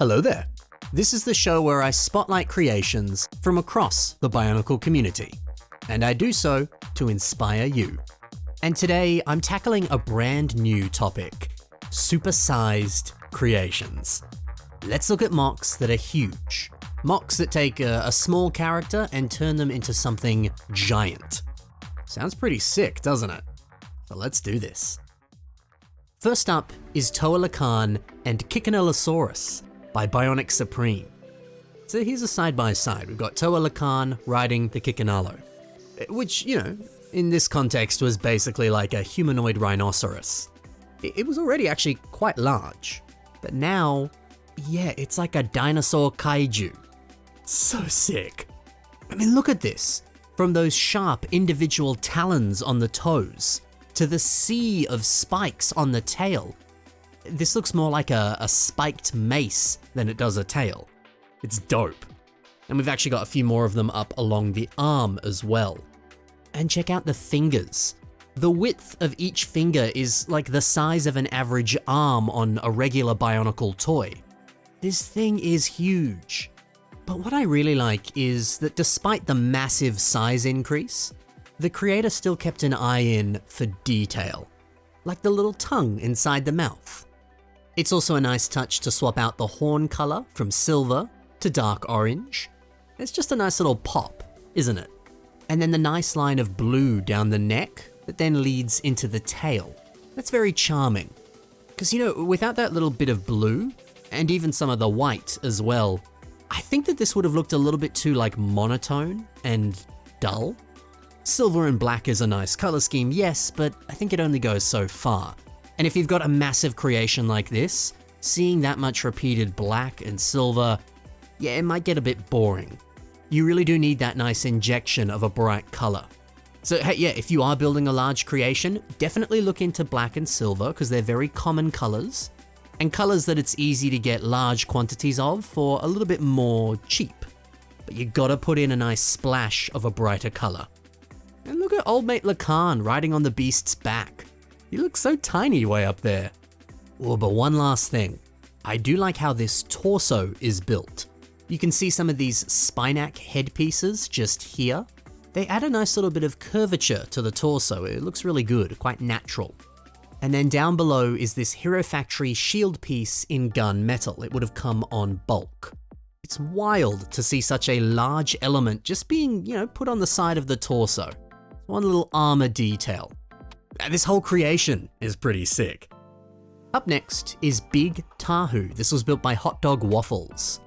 Hello there. This is the show where I spotlight creations from across the Bionicle community, and I do so to inspire you. And today I'm tackling a brand new topic, supersized creations. Let's look at MOCs that are huge. MOCs that take a small character and turn them into something giant. Sounds pretty sick, doesn't it? So let's do this. First up is Tahu and Kanellosaurus by Bionic Supreme. So here's a side-by-side. We've got Tahu riding the Kanello, which, in this context was basically like a humanoid rhinoceros. It was already actually quite large, but now, it's like a dinosaur kaiju. So sick. I mean, look at this. From those sharp individual talons on the toes, to the sea of spikes on the tail. This looks more like a spiked mace than it does a tail. It's dope. And we've actually got a few more of them up along the arm as well. And check out the fingers. The width of each finger is like the size of an average arm on a regular Bionicle toy. This thing is huge. But what I really like is that despite the massive size increase, the creator still kept an eye in for detail, like the little tongue inside the mouth. It's also a nice touch to swap out the horn color from silver to dark orange. It's just a nice little pop, isn't it? And then the nice line of blue down the neck that then leads into the tail. That's very charming. Because without that little bit of blue, and even some of the white as well, I think that this would have looked a little bit too monotone and dull. Silver and black is a nice color scheme, yes, but I think it only goes so far. And if you've got a massive creation like this, seeing that much repeated black and silver, it might get a bit boring. You really do need that nice injection of a bright color. So hey, if you are building a large creation, definitely look into black and silver because they're very common colors, and colors that it's easy to get large quantities of for a little bit more cheap. But you gotta put in a nice splash of a brighter color. And look at old mate Lacan riding on the beast's back. He looks so tiny way up there. Oh, but one last thing. I do like how this torso is built. You can see some of these Spinac headpieces just here. They add a nice little bit of curvature to the torso. It looks really good, quite natural. And then down below is this Hero Factory shield piece in gun metal. It would have come on bulk. It's wild to see such a large element just being, put on the side of the torso. One little armor detail. This whole creation is pretty sick. Up next is Big Tahu. This was built by Hot Dog Waffles.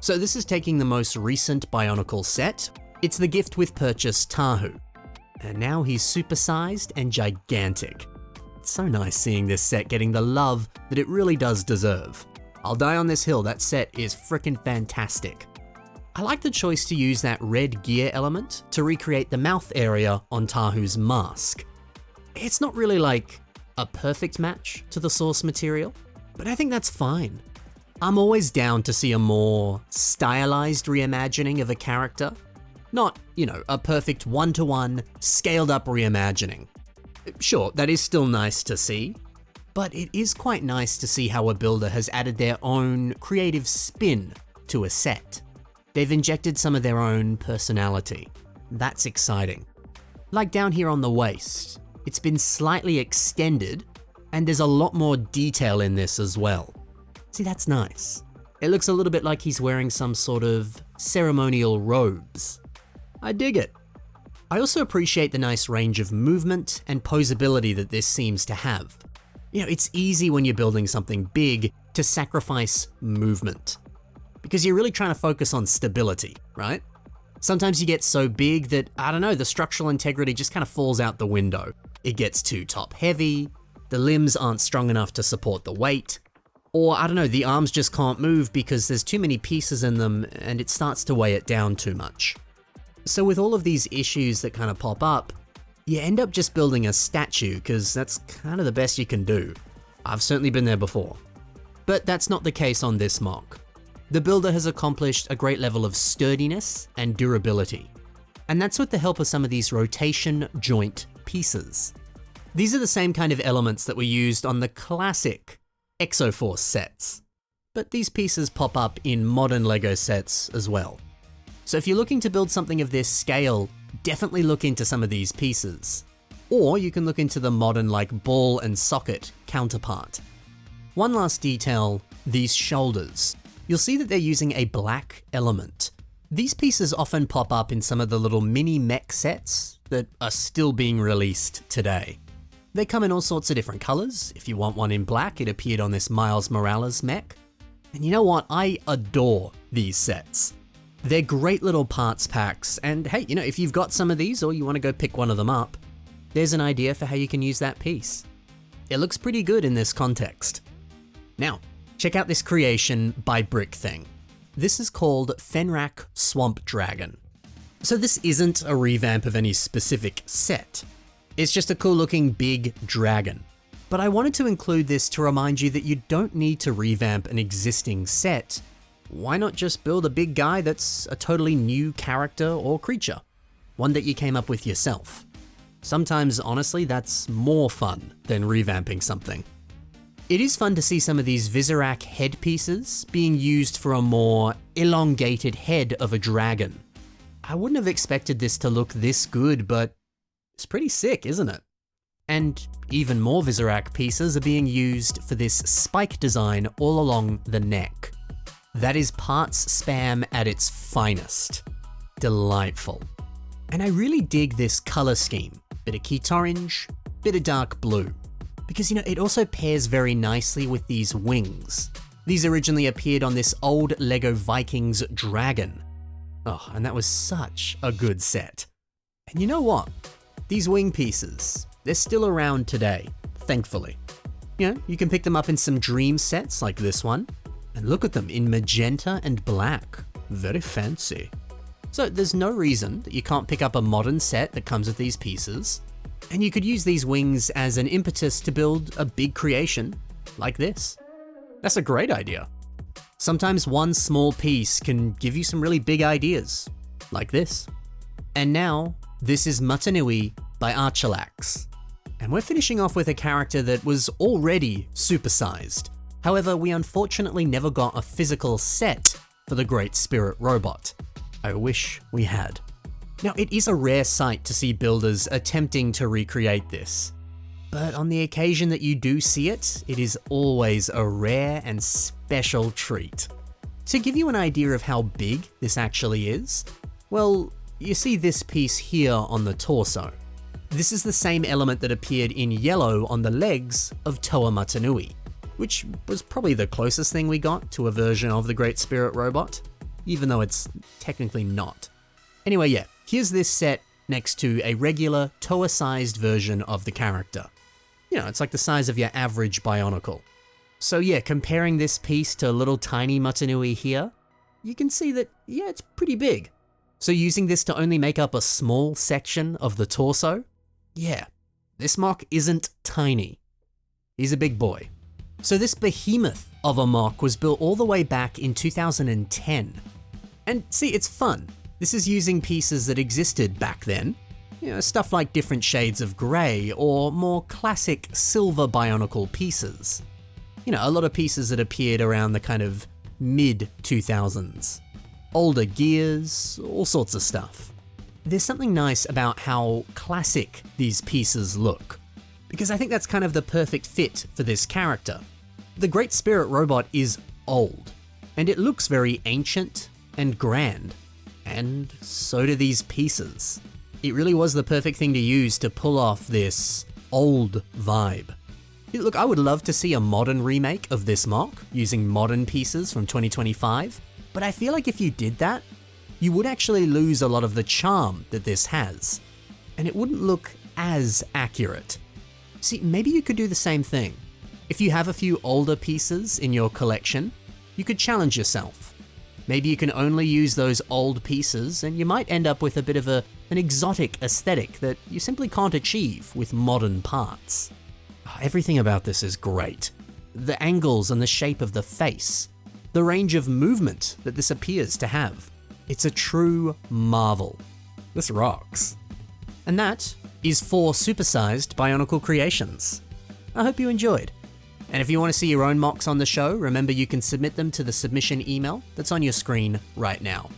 So this is taking the most recent Bionicle set. It's the gift with purchase Tahu. And now he's supersized and gigantic. It's so nice seeing this set getting the love that it really does deserve. I'll die on this hill, that set is frickin' fantastic. I like the choice to use that red gear element to recreate the mouth area on Tahu's mask. It's not really like a perfect match to the source material, but I think that's fine. I'm always down to see a more stylized reimagining of a character, not, a perfect one-to-one, scaled-up reimagining. Sure, that is still nice to see, but it is quite nice to see how a builder has added their own creative spin to a set. They've injected some of their own personality. That's exciting. Like down here on the waist, it's been slightly extended, and there's a lot more detail in this as well. See, that's nice. It looks a little bit like he's wearing some sort of ceremonial robes. I dig it. I also appreciate the nice range of movement and posability that this seems to have. It's easy when you're building something big to sacrifice movement, because you're really trying to focus on stability, right? Sometimes you get so big that, the structural integrity just kind of falls out the window. It gets too top heavy, the limbs aren't strong enough to support the weight, or the arms just can't move because there's too many pieces in them and it starts to weigh it down too much. So with all of these issues that kind of pop up, you end up just building a statue because that's kind of the best you can do. I've certainly been there before. But that's not the case on this MOC. The builder has accomplished a great level of sturdiness and durability. And that's with the help of some of these rotation joint pieces. These are the same kind of elements that were used on the classic Exoforce sets. but these pieces pop up in modern LEGO sets as well. So if you're looking to build something of this scale, definitely look into some of these pieces. Or you can look into the modern ball and socket counterpart. One last detail, these shoulders. You'll see that they're using a black element. These pieces often pop up in some of the little mini mech sets that are still being released today. They come in all sorts of different colors. If you want one in black, it appeared on this Miles Morales mech. And you know what? I adore these sets. They're great little parts packs, and hey, if you've got some of these or you want to go pick one of them up, there's an idea for how you can use that piece. It looks pretty good in this context. Now, check out this creation by Brick Thing. This is called Fenrakk Swamp Dragon. So this isn't a revamp of any specific set. It's just a cool looking big dragon. But I wanted to include this to remind you that you don't need to revamp an existing set. Why not just build a big guy that's a totally new character or creature? One that you came up with yourself. Sometimes, honestly, that's more fun than revamping something. It is fun to see some of these Fenrakk headpieces being used for a more elongated head of a dragon. I wouldn't have expected this to look this good, but it's pretty sick, isn't it? And even more Fenrakk pieces are being used for this spike design all along the neck. That is parts spam at its finest. Delightful. And I really dig this color scheme. Bit of Keat orange, bit of dark blue. Because it also pairs very nicely with these wings. These originally appeared on this old LEGO Vikings dragon. Oh, and that was such a good set. And you know what? These wing pieces, they're still around today, thankfully. You can pick them up in some dream sets like this one, and look at them in magenta and black. Very fancy. So there's no reason that you can't pick up a modern set that comes with these pieces, and you could use these wings as an impetus to build a big creation like this. That's a great idea. Sometimes one small piece can give you some really big ideas, like this. And now, this is Mutanui by Archelax. And we're finishing off with a character that was already supersized. However, we unfortunately never got a physical set for the Great Spirit Robot. I wish we had. Now, it is a rare sight to see builders attempting to recreate this. But on the occasion that you do see it, it is always a rare and special treat. To give you an idea of how big this actually is, well, you see this piece here on the torso. This is the same element that appeared in yellow on the legs of Toa Mutanui, which was probably the closest thing we got to a version of the Great Spirit Robot, even though it's technically not. Anyway, yeah, here's this set next to a regular Toa-sized version of the character. It's like the size of your average Bionicle. So yeah, comparing this piece to little tiny Mutanui here, you can see that, yeah, it's pretty big. So using this to only make up a small section of the torso, yeah, this MOC isn't tiny. He's a big boy. So this behemoth of a MOC was built all the way back in 2010. And see, it's fun. This is using pieces that existed back then. Stuff like different shades of grey or more classic silver Bionicle pieces. A lot of pieces that appeared around the kind of mid-2000s. Older gears, all sorts of stuff. There's something nice about how classic these pieces look, because I think that's kind of the perfect fit for this character. The Great Spirit Robot is old, and it looks very ancient and grand, and so do these pieces. It really was the perfect thing to use to pull off this old vibe. Look, I would love to see a modern remake of this MOC using modern pieces from 2025, but I feel like if you did that, you would actually lose a lot of the charm that this has, and it wouldn't look as accurate. See, maybe you could do the same thing. If you have a few older pieces in your collection, you could challenge yourself. Maybe you can only use those old pieces, and you might end up with a bit of an exotic aesthetic that you simply can't achieve with modern parts. Everything about this is great. The angles and the shape of the face, the range of movement that this appears to have. It's a true marvel. This rocks. And that is 4 supersized Bionicle creations. I hope you enjoyed. And if you want to see your own MOCs on the show, remember you can submit them to the submission email that's on your screen right now.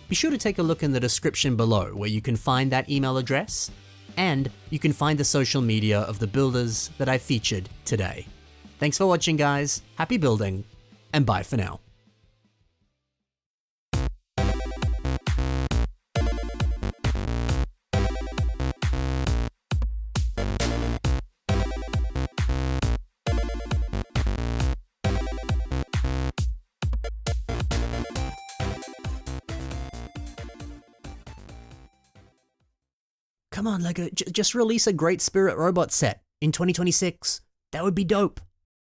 Be sure to take a look in the description below where you can find that email address, and you can find the social media of the builders that I featured today. Thanks for watching, guys. Happy building, and bye for now. Come on, LEGO, just release a Great Spirit robot set in 2026. That would be dope.